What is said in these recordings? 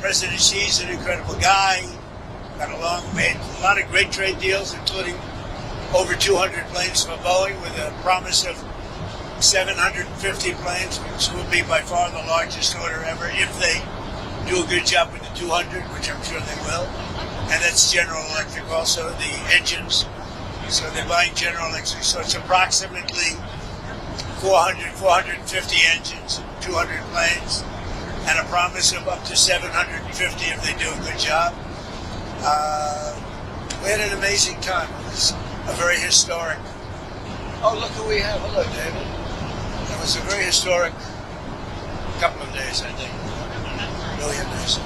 President Xi's an incredible guy. Got along, made a lot of great trade deals, including over 200 planes for Boeing with a promise of 750 planes, which will be by far the largest order ever if they do a good job with the 200, which I'm sure they will. And that's General Electric also, the engines. So they're buying General Electric. So it's approximately 450 engines, 200 planes, and a promise of up to 750 if they do a good job. We had an amazing time. It was a very historic. Oh, look who we have. Hello, David. It was a very historic couple of days, I think. Million days.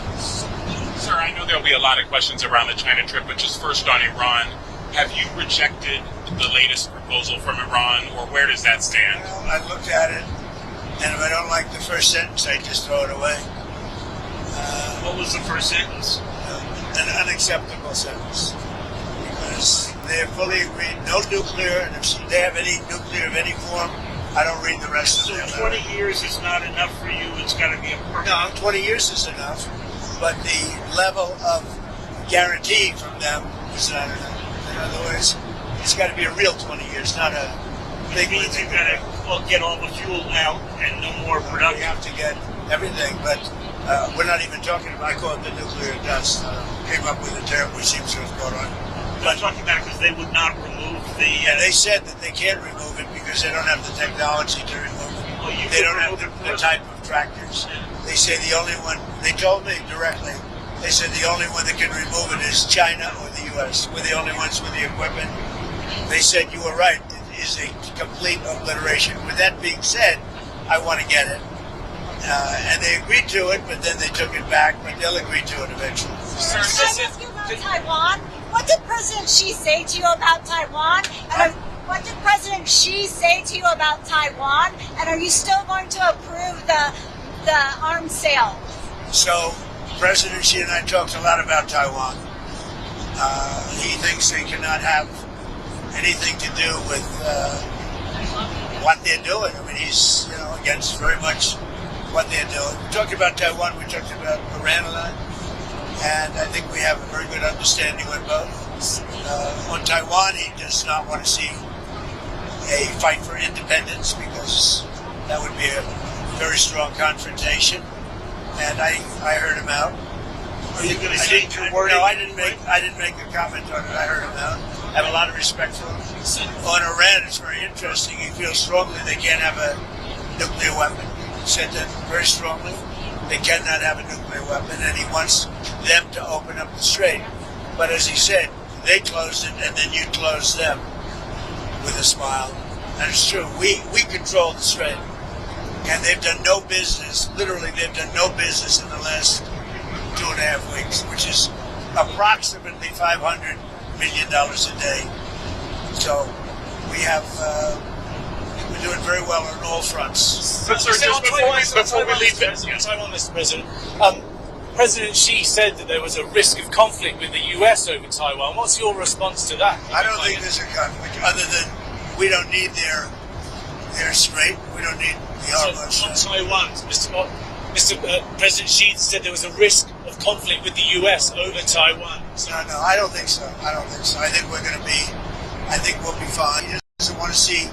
Sir, I know there'll be a lot of questions around the China trip, but just first on Iran, have you rejected the latest proposal from Iran, or where does that stand? Well, I looked at it, and if I don't like the first sentence, I just throw it away. What was the first sentence? An unacceptable sentence, because they fully agreed no nuclear, and if they have any nuclear of any form, I don't read the rest of it. So 20 years is not enough for you. It's got to be a permanent. No, 20 years is enough, but the level of guarantee from them is not enough. In other words, it's got to be a real 20 years, not a big one. You've got to get all the fuel out and no more production. We have to get everything, but we're not even talking about, I call it the nuclear dust. Came up with a term which seems to have caught on. I'm talking about it because they would not remove the... And they said that they can't remove it because they don't have the technology to remove it. Well, they don't have the type of tractors. They say the only one, they told me directly, they said the only one that can remove it is China or the U.S. We're the only ones with the equipment. They said you were right. It is a complete obliteration. With that being said, I want to get it. And they agreed to it, but then they took it back, but they'll agree to it eventually. Can I ask you about Taiwan? What did President Xi say to you about Taiwan? And what did President Xi say to you about Taiwan? And are you still going to approve the arms sale? So, President Xi and I talked a lot about Taiwan. He thinks they cannot have anything to do with what they're doing. I mean, he's against very much what they're doing. We talked about Taiwan. We talked about Iran a lot. And I think we have a very good understanding with both. On Taiwan, he does not want to see a fight for independence because that would be a very strong confrontation. And I heard him out. Are you going to say your word? No, I didn't make a comment on it. I heard him out. I have a lot of respect for him. On Iran, it's very interesting. He feels strongly they can't have a nuclear weapon. He said that very strongly. They cannot have a nuclear weapon, and he wants them to open up the strait. But as he said, they closed it, and then you closed them with a smile. And it's true. We control the strait, and they've done no business. Literally, they've done no business in the last 2.5 weeks, which is approximately $500 million a day. So we have. We're doing very well on all fronts. But sir, just before we leave Taiwan, Mr. President, President Xi said that there was a risk of conflict with the US over Taiwan. What's your response to that? I don't think there's a conflict, other than we don't need their strait. We don't need the Hormuz. On Taiwan, Mr. President Xi said there was a risk of conflict with the US over Taiwan. No, I don't think so. I think we're going to be. I think we'll be fine. He doesn't want to see.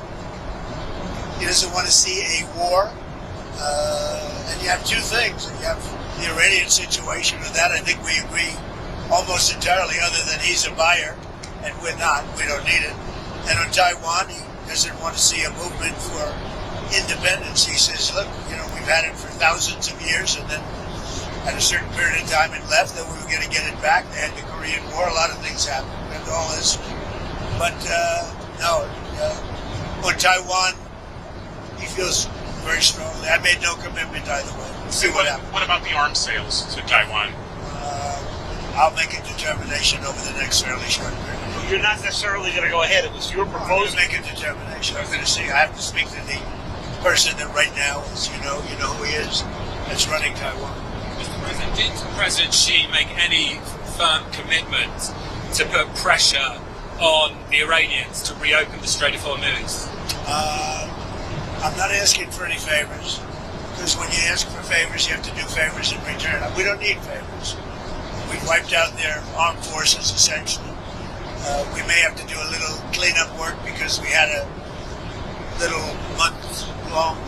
He doesn't want to see a war. And you have two things. You have the Iranian situation. With that, I think we agree almost entirely, other than he's a buyer and we're not. We don't need it. And on Taiwan, he doesn't want to see a movement for independence. He says, look, we've had it for thousands of years, and then at a certain period of time it left, then we were going to get it back. They had the Korean War. A lot of things happened. And all this. But, no. On Taiwan, he feels very strongly. I made no commitment either way. We'll see what happens. What about the arms sales to Taiwan? I'll make a determination over the next fairly short period. You're not necessarily going to go ahead. It was your proposal. I'll make a determination. I'm going to see. I have to speak to the person that right now is, you know who he is, that's running Taiwan. Mr. President, did President Xi make any firm commitment to put pressure on the Iranians to reopen the Strait of Hormuz? I'm not asking for any favors, because when you ask for favors, you have to do favors in return. We don't need favors. We've wiped out their armed forces, essentially. We may have to do a little cleanup work because we had a little month-long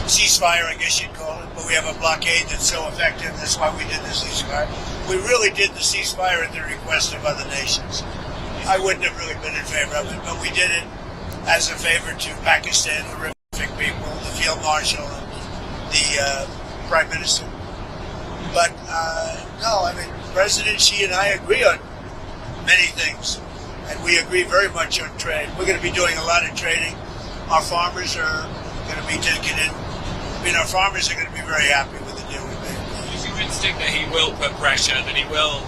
ceasefire, I guess you'd call it. But we have a blockade that's so effective. That's why we did the ceasefire. We really did the ceasefire at the request of other nations. I wouldn't have really been in favor of it, but we did it as a favor to Pakistan, horrific people, the Field Marshal, and the Prime Minister. But no, I mean, President Xi and I agree on many things, and we agree very much on trade. We're going to be doing a lot of trading. Our farmers are going to be taking in. I mean, our farmers are going to be very happy with the deal we made. Is your instinct that he will put pressure, that he will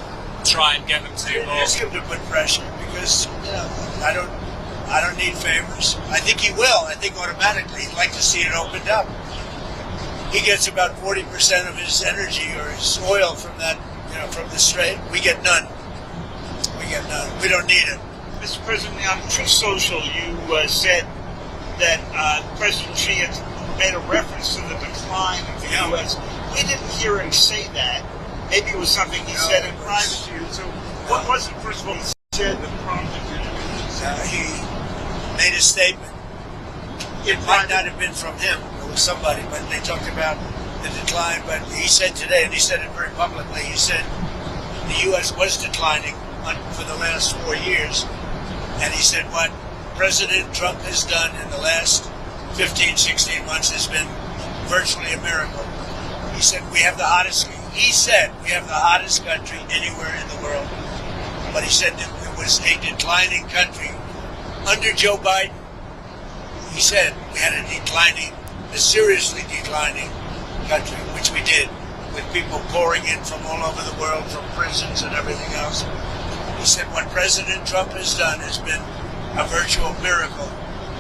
try and get them to Ask him to put pressure because I don't need favors. I think he will. I think automatically he'd like to see it opened up. He gets about 40% of his energy or his oil from that, from the strait. We get none. We don't need it. Mr. President, on Truth Social, you said that President Xi had made a reference to the decline of the U.S. We didn't hear him say that. Maybe it was something he said in private to you. So what was it, first of all, he said that prompted you to do this? He made a statement. It might not have been from him. It was somebody, but they talked about the decline. But he said today, and he said it very publicly, he said the U.S. was declining for the last 4 years. And he said what President Trump has done in the last 15, 16 months has been virtually a miracle. He said we have the hottest country anywhere in the world. But he said that it was a declining country. Under Joe Biden, he said we had a seriously declining country, which we did, with people pouring in from all over the world, from prisons and everything else. He said what President Trump has done has been a virtual miracle.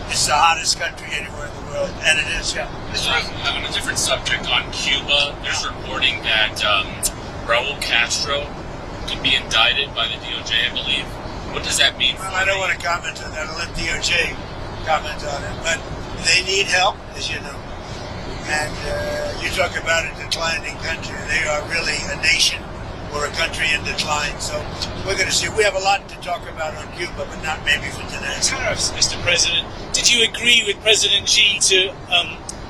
It's the hottest country anywhere in the world, and it is, yeah. On a different subject, on Cuba, there's reporting that Raul Castro could be indicted by the DOJ, I believe. What does that mean? Well, I don't want to comment on that. I'll let DOJ comment on it. But they need help, as you know. And you talk about a declining country. They are really a nation or a country in decline. So we're going to see. We have a lot to talk about on Cuba, but not maybe for today. Tariffs, Mr. President. Did you agree with President Xi to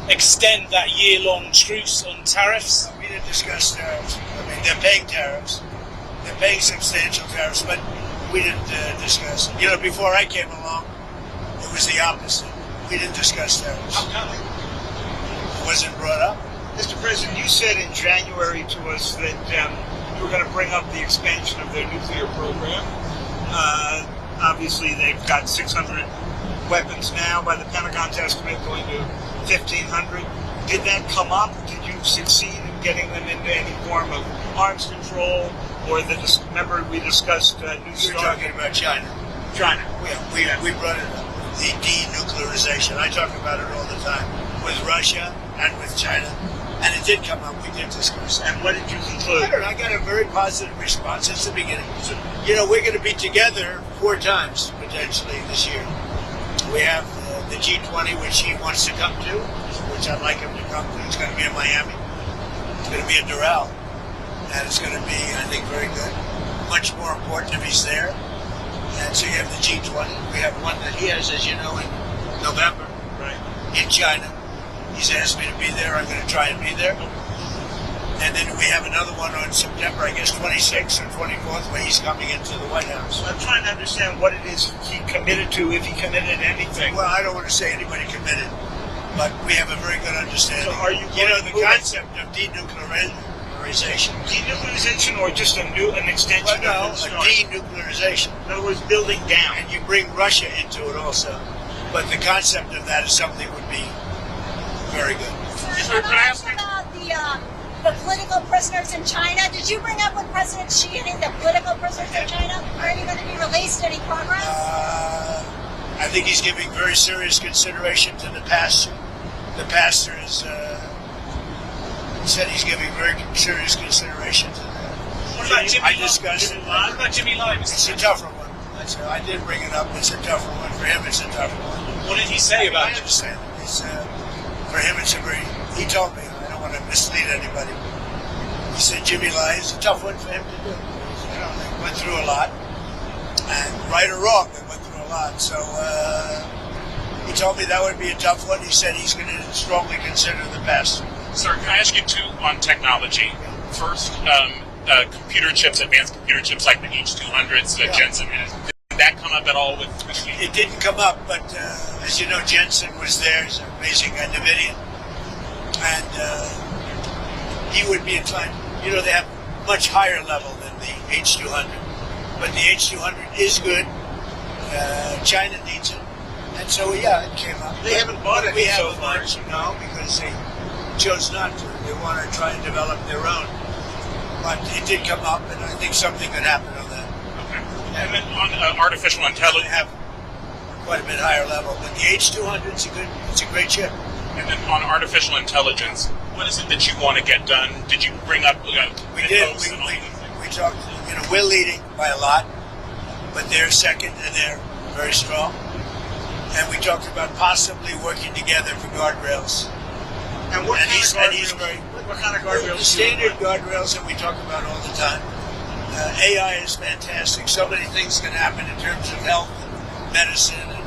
extend that year-long truce on tariffs? We didn't discuss tariffs. I mean, they're paying tariffs. They're paying substantial tariffs, but we didn't discuss it. Before I came along, it was the opposite. We didn't discuss tariffs. How come? It wasn't brought up. Mr. President, you said in January to us that you were going to bring up the expansion of their nuclear program. Obviously, they've got 600 weapons now by the Pentagon's estimate, going to 1,500. Did that come up? Did you succeed in getting them into any form of arms control? Or remember we discussed New You're talking about China. China. We brought it up. The denuclearization. I talk about it all the time with Russia and with China. And it did come up. We did discuss it. And what did you conclude? I got a very positive response since the beginning. We're going to be together 4 times, potentially, this year. We have the G20, which he wants to come to, which I'd like him to come to. It's going to be in Miami. It's going to be in Doral. And it's going to be, I think, very good. Much more important if he's there. And so you have the G20. We have one that he has, as you know, in November, Right. in China. He's asked me to be there. I'm going to try and be there. And then we have another one on September, I guess, 26th or 24th, where he's coming into the White House. I'm trying to understand what it is he committed to, if he committed anything. Well, I don't want to say anybody committed, but we have a very good understanding. So are you the concept of denuclearization. Denuclearization, or just an extension Well, no, of the a denuclearization. In other words, building down. And you bring Russia into it also. But the concept of that is something that would be very good. Sir, can I ask about the political prisoners in China? Did you bring up with President Xi any of the political prisoners in China? Are any going to be released? Any progress? I think he's giving very serious consideration to the pastor. The pastor is said he's giving very serious consideration to that. What about Jimmy I discussed it. What about Jimmy Lai? It's a tougher one. I did bring it up. It's a tougher one. For him, it's a tougher one. What did he say about I it? understand it. For him, it's a very... He told me. I don't want want to mislead anybody. He said Jimmy Lai is a tough one for him to do. You know, they went through a lot, and right or wrong, they went through a lot. So he told me that would be a tough one. He said he's going to strongly consider the best. Sir, can I ask you two on technology? First, computer chips, advanced computer chips like the H200s that Jensen has. Did that come up at all with you? It didn't come up, but as you know, Jensen was there. He's an amazing guy, Davidian. And he would be inclined. You know, they have much higher level than the H200. But the H200 is good. China needs it. And so, yeah, it came up. They haven't bought it we so haven't far. much, no, because they chose not to. They want to try and develop their own. But it did come up, and I think something could happen on that. Okay. And then on artificial They intelligence, have quite a bit higher level. But the H200 it's a great chip. and then on artificial intelligence, what is it that you want to get done? Did you bring up? We did. We talked. You know, we're leading by a lot, but they're second, and they're very strong. And we talked about possibly working together for guardrails. And what And kind he's- of and he's guardrails? very- What kind of The guardrails? standard guardrails that we talk about all the time. AI is fantastic. So many things can happen in terms of health, and medicine, and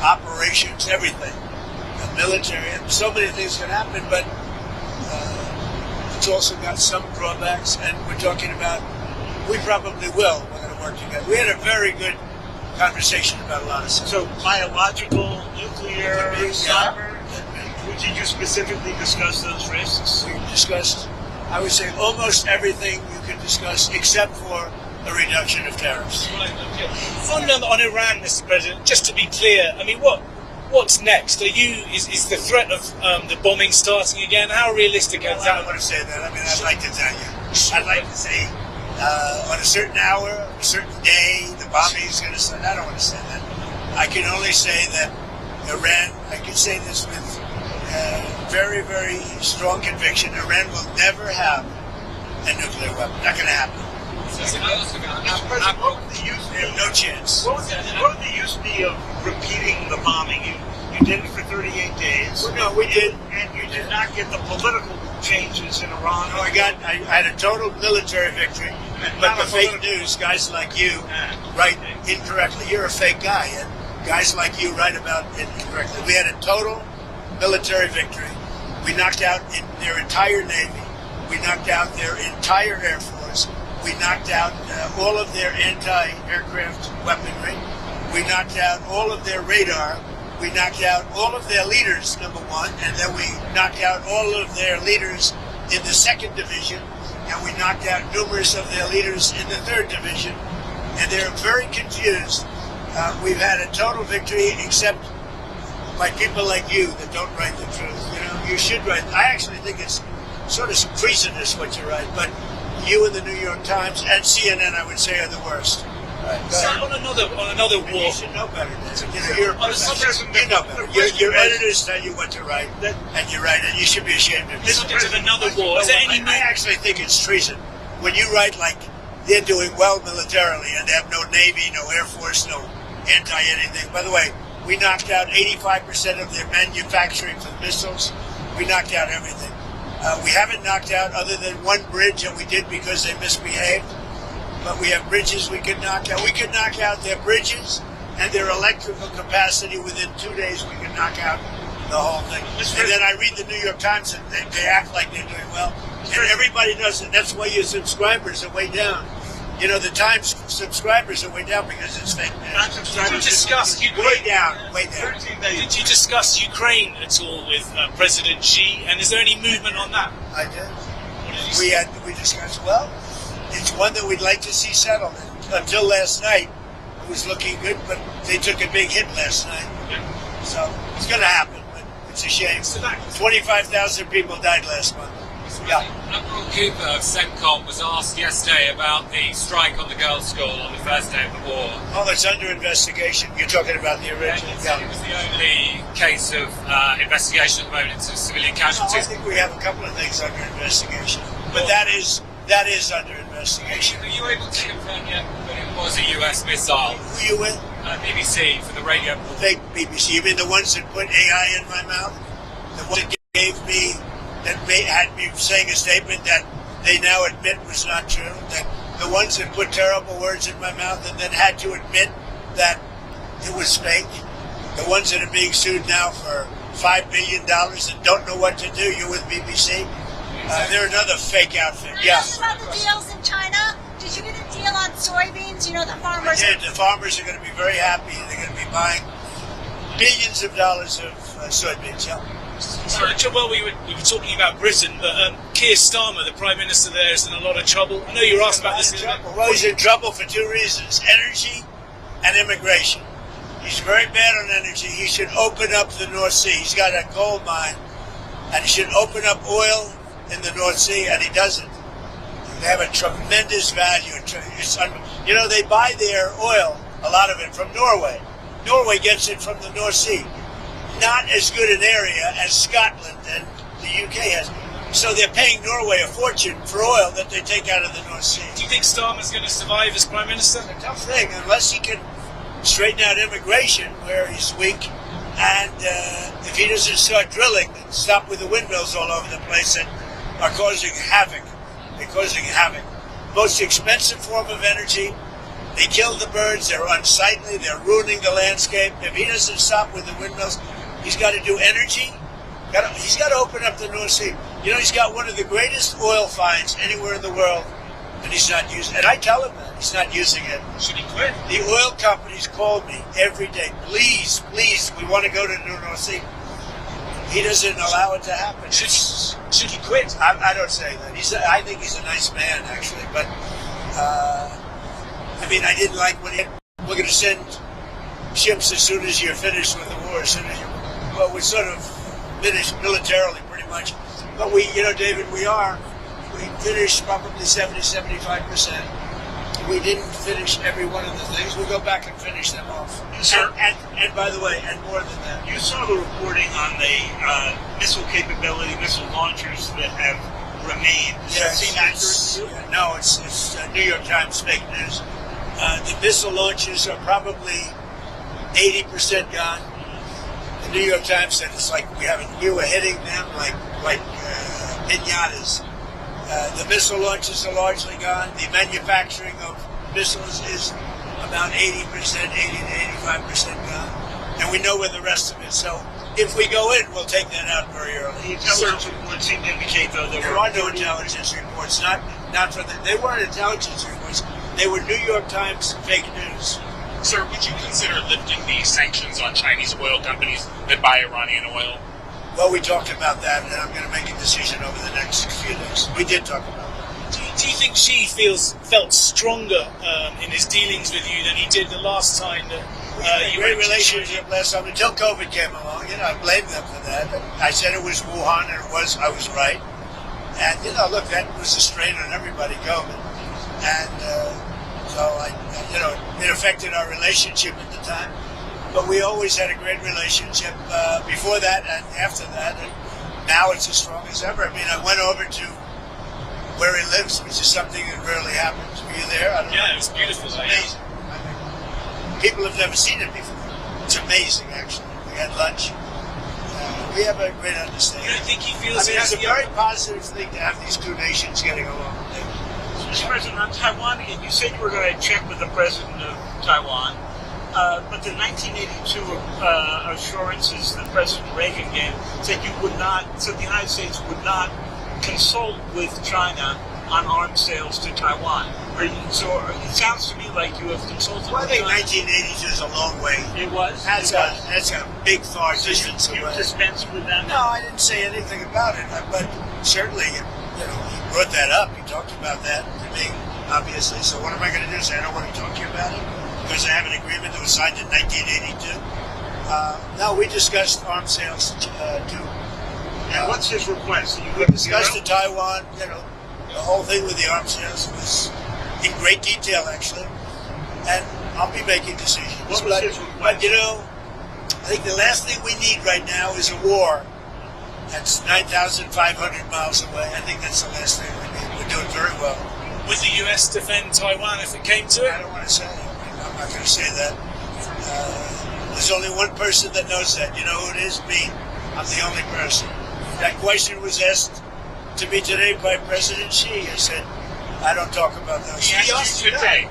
operations, everything. Military, and so many things can happen, but it's also got some drawbacks. And we're talking about, we probably will. We're going to work together. We had a very good conversation about a lot of stuff. So biological, nuclear, Could be, cyber. yeah. Did you specifically discuss those risks? We discussed, I would say, almost everything you could discuss except for a reduction of tariffs. On Iran, Mr. President, just to be clear, I mean, what's next? Is the threat of the bombing starting again? How realistic is I that? don't want to say that. I mean, I'd like to tell you. I'd like to say on a certain hour, a certain day, the bombing is going to start. I don't want to say that. I can only say that Iran, I can say this with very, very strong conviction, Iran will never have a nuclear weapon. Not going to happen. What would the use They have be? no chance. What would the use be of repeating the bombing? You did it for 38 days. Well, no, we did. And you did not get the political changes in Iran. No, I had a total military victory, but the fake news, guys like you write incorrectly. You're a fake guy, and guys like you write about it incorrectly. We had a total military victory. We knocked out their entire Navy. We knocked out their entire Air Force. We knocked out all of their anti-aircraft weaponry. We knocked out all of their radar. We knocked out all of their leaders, number one, and then we knocked out all of their leaders in the 2nd Division, and we knocked out numerous of their leaders in the 3rd Division, and they're very confused. We've had a total victory, except by people like you that don't write the truth. You know, you should write. I actually think it's sort of treasonous what you write, but you and the New York Times and CNN, I would say, are the worst. So on another And war. you should know better than that. You know, you're a On a professional. subject- You know better. Your editors tell you what to write, and you write it. You should be ashamed of The subject of yourself. another war. Is there any I actually think it's treason. When you write like they're doing well militarily and they have no Navy, no Air Force, no anti-anything. By the way, we knocked out 85% of their manufacturing for missiles. We knocked out everything. We haven't knocked out other than one bridge, and we did because they misbehaved. But we have bridges we could knock out. We could knock out their bridges and their electrical capacity within 2 days. We could knock out the whole thing. And then I read the New York Times, and they act like they're doing well. And everybody knows it. That's why your subscribers are way down. You know, the Times subscribers are way down because it's fake news. Did you discuss Way Ukraine? down, way down. Did you discuss Ukraine at all with President Xi? And is there any movement on that? I did. What did you say? We discussed, well, it's one that we'd like to see settled. Until last night, it was looking good, but they took a big hit last night. So it's going to happen, but it's a shame. 25,000 people died last month. Yeah. Admiral Cooper of CENTCOM was asked yesterday about the strike on the girls' school on the first day of the war. Oh, it's under investigation. You're talking about the original. It was the only case of investigation at the moment into civilian I casualties. think we have a couple of things under investigation, but that is under investigation. Are you able to confirm yet that it was a US missile? Who you with? BBC for the radio. Fake BBC. You mean the ones that put AI in my mouth? The ones that gave me had me saying a statement that they now admit was not true. That the ones that put terrible words in my mouth and then had to admit that it was fake. The ones that are being sued now for $5 billion and don't know what to do. You're with BBC. They're another fake outfit. Yeah. About the deals in China. Did you get a deal on soybeans? You know, the farmers. Yeah, the farmers are going to be very happy. They're going to be buying billions of dollars of soybeans. Yeah. Well, we were talking about Britain, but Keir Starmer, the Prime Minister there, is in a lot of trouble. I know you were asked about this. Well, he's in trouble for two reasons: energy and immigration. He's very bad on energy. He should open up the North Sea. He's got a gold mine, and he should open up oil in the North Sea, and he doesn't. They have a tremendous value. You know, they buy their oil, a lot of it, from Norway. Norway gets it from the North Sea. Not as good an area as Scotland and the UK has. So they're paying Norway a fortune for oil that they take out of the North Sea. Do you think Starmer's going to survive as Prime Minister? It's a tough thing, unless he can straighten out immigration where he's weak. And if he doesn't start drilling and stop with the windmills all over the place that are causing havoc. They're causing havoc. Most expensive form of energy. They kill the birds. They're unsightly. They're ruining the landscape. If he doesn't stop with the windmills, he's got to do energy. He's got to open up the North Sea. You know, he's got one of the greatest oil finds anywhere in the world, and he's not using it. And I tell him that. He's not using it. Should he quit? The oil companies call me every day. Please, please, we want to go to the North Sea. He doesn't allow it to happen. Should he quit? I don't say that. I think he's a nice man, actually. But, I mean, I didn't like when we're going to send ships as soon as you're finished with the war. Well, we're sort of finished militarily, pretty much. But we, you know, David, we finished probably 70-75%. We didn't finish every one of the things. We'll go back and finish them off. Sir, and by the way, and more than that. you saw the reporting on the missile capability, missile launchers that have remained. Does that seem accurate to you? No, it's New York Times fake news. The missile launches are probably 80% gone. The New York Times said it's like we were hitting them like pinatas. The missile launches are largely gone. The manufacturing of missiles is about 80%, 80 to 85% gone. And we know where the rest of it. So if we go in, we'll take that out very early. The intelligence reports seem to indicate, though, that there are no intelligence reports. Not for they weren't intelligence reports. They were New York Times fake news. Sir, would you consider lifting the sanctions on Chinese oil companies that buy Iranian oil? Well, we talked about that, and I'm going to make a decision over the next few days. We did talk about that. Do you think Xi felt stronger in his dealings with you than he did the last time that you had a great relationship last time until COVID came along? You know, I blame them for that. I said it was Wuhan, and I was right. And you know, look, that was a strain on everybody COVID, and so it affected our relationship at the time. But we always had a great relationship before that and after that, and now it's as strong as ever. I mean, I went over to where he lives, which is something that rarely happens. Were you there? I don't know. it was beautiful. It's amazing. People have never seen it before. It's amazing, actually. We had lunch. We have a great understanding. You don't think he feels it's a very positive thing to have these two nations getting along. Mr. President, on Taiwan, you said you were going to check with the president of Taiwan. But the 1982 assurances that President Reagan gave said the United States would not consult with China on arms sales to Taiwan. So it sounds to me like you have consulted Well, I with think China. 1982 is a long way. It was? That's a big far distance You away. dispensed with that? No, I didn't say anything about it. But certainly, he brought that up. He talked about that to me, obviously. So what am I going to do? Say I don't want to talk to you about it? Because I have an agreement that was signed in 1982. No, we discussed arms sales too. And what's his request? We discussed the Taiwan, the whole thing with the arms sales was in great detail, actually. And I'll be making decisions. What was his request? But, I think the last thing we need right now is a war that's 9,500 miles away. I think that's the last thing we need. We're doing very well. Would the US defend Taiwan if it came to it? I don't want to say it. I'm not going to say that. There's only one person that knows that. You know who it is? Me. I'm the only person. That question was asked to me today by President Xi. I said, I don't talk about those He things. asked you today.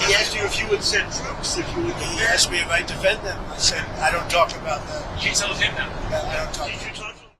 He asked you if you would send troops, if you would He asked me if I defend them. I said, I don't talk about that. You tell him that. I don't talk. Did you talk